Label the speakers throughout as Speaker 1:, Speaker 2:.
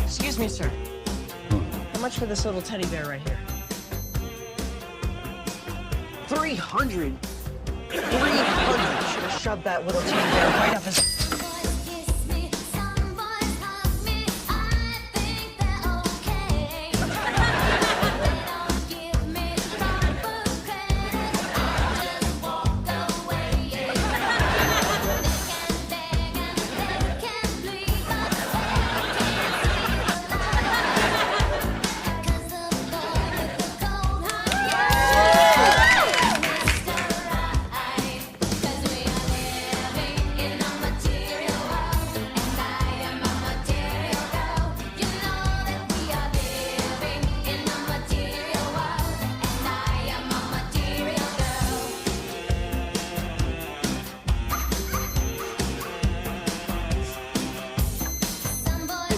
Speaker 1: Excuse me, sir. How much for this little teddy bear right here? 300. 300. Should have shoved that little teddy bear right up his...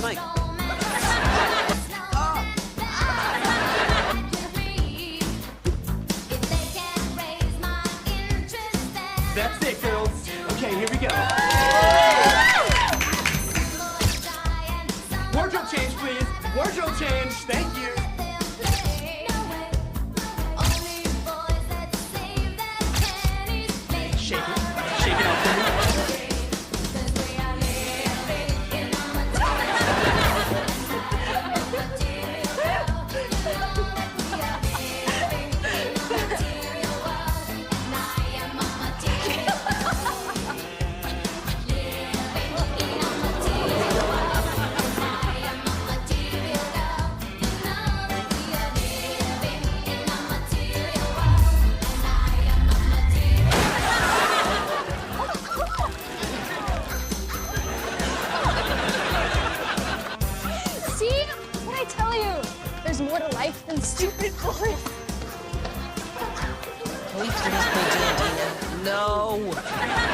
Speaker 1: Mike.
Speaker 2: That's it, girls. Okay, here we go. Wardrobe change, please. Wardrobe change. Thank you. Shake it. Shake it out for me.
Speaker 3: There's more to life than stupid boys.
Speaker 1: Can we please play D&D now? No.